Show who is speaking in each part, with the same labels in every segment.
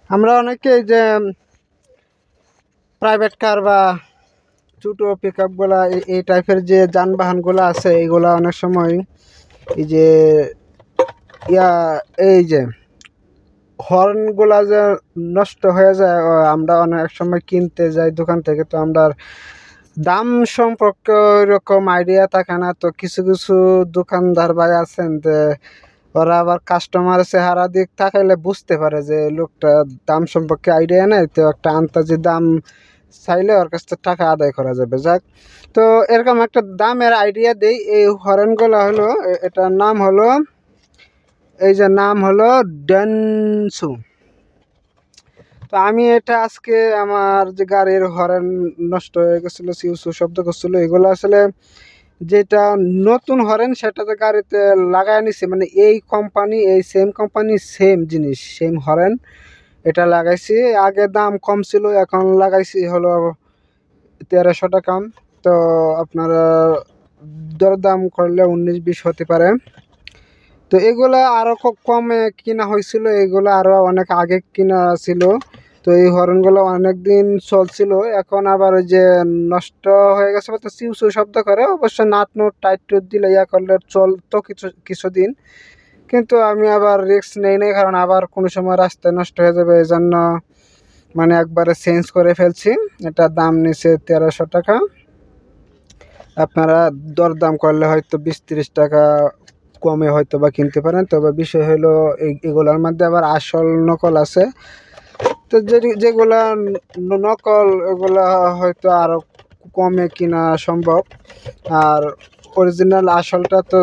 Speaker 1: আমরা অনেকেই যে প্রাইভেট কার বা ছোটো পিকআপগুলা এই টাইপের যে যানবাহনগুলো আছে এইগুলা অনেক সময় এই যে এই যে হর্নগুলা যে নষ্ট হয়ে যায়, আমরা অনেক সময় কিনতে যাই দোকান থেকে, তো আমরা দাম সম্পর্কে ওইরকম আইডিয়া থাকে না। তো কিছু কিছু দোকানদার ভাই আছেন যে ওরা আবার কাস্টমার চেহারা দিক তাকাইলে বুঝতে পারে যে লোকটা দাম সম্পর্কে আইডিয়া নেই, তো একটা আন্তাজি দাম চাইলে ওর কাছ থেকে টাকা আদায় করা যাবে। যাক, তো এরকম একটা দামের আইডিয়া দেই। এই হরেনগুলো হলো, এটার নাম হলো, এই যে নাম হলো ডেনসু। তো আমি এটা আজকে আমার যে গাড়ির হরেন নষ্ট হয়ে গেছিলো, সিউ শব্দ করছিল, এগুলো আসলে যেটা নতুন হরেন সেটাতে গাড়িতে লাগাই নিছি, মানে এই কোম্পানি, এই সেম কোম্পানি, সেম জিনিস, সেম হরেন এটা লাগাইছি। আগে দাম কম ছিল, এখন লাগাইছি হলো 1300 টাকা। তো আপনারা দরদাম করলে 19-20 হতে পারে। তো এগুলা আরও কমে কিনা হয়েছিল, এগুলো আরও অনেক আগে কিনা ছিল। তো এই হর্নগুলো অনেক দিন চলছিল, এখন আবার ওই যে নষ্ট হয়ে গেছে, তো চিউ চিউ শব্দ করে। অবশ্য নাট নোট টাইট টুট দিলে করলে চলতো কিছুদিন, কিন্তু আমি আবার রিস্ক নেই নাই, কারণ আবার কোনো সময় রাস্তায় নষ্ট হয়ে যাবে, এই জন্য মানে একবারে চেঞ্জ করে ফেলছি। এটার দাম নিচ্ছে 1300 টাকা। আপনারা দরদাম করলে হয়তো 20-30 টাকা কমে হয়তো বা কিনতে পারেন। তবে বিষয় হলো এগুলোর মধ্যে আবার আসল নকল আছে। তো যেগুলা নকল এগুলা হয়তো আরও কমে কিনা সম্ভব, আর অরিজিনাল আসলটা তো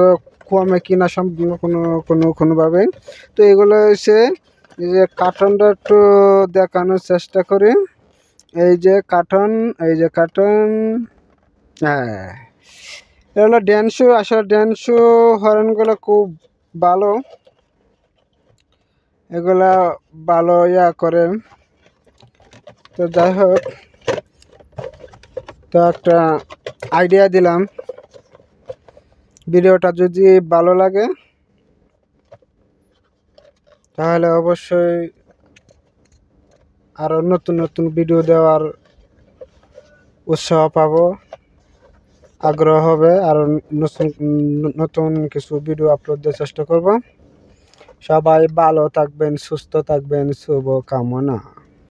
Speaker 1: কমে কিনা সম্ভব কোনোভাবে। তো এগুলো হচ্ছে এই যে কার্টনটা একটু দেখানোর চেষ্টা করি। এই যে কার্টন, এই যে কার্টন, হ্যাঁ, এটা হলো ড্যান্সু। আসলে ড্যান্সু হর্নগুলো খুব ভালো, এগুলা ভালো করে। তো যাই হোক, তো একটা আইডিয়া দিলাম। ভিডিওটা যদি ভালো লাগে তাহলে অবশ্যই আরও নতুন নতুন ভিডিও দেওয়ার উৎসাহ পাবো, আগ্রহ হবে, আর নতুন কিছু ভিডিও আপলোড দেওয়ার চেষ্টা করব। সবাই ভালো থাকবেন, সুস্থ থাকবেন, শুভ কামনা।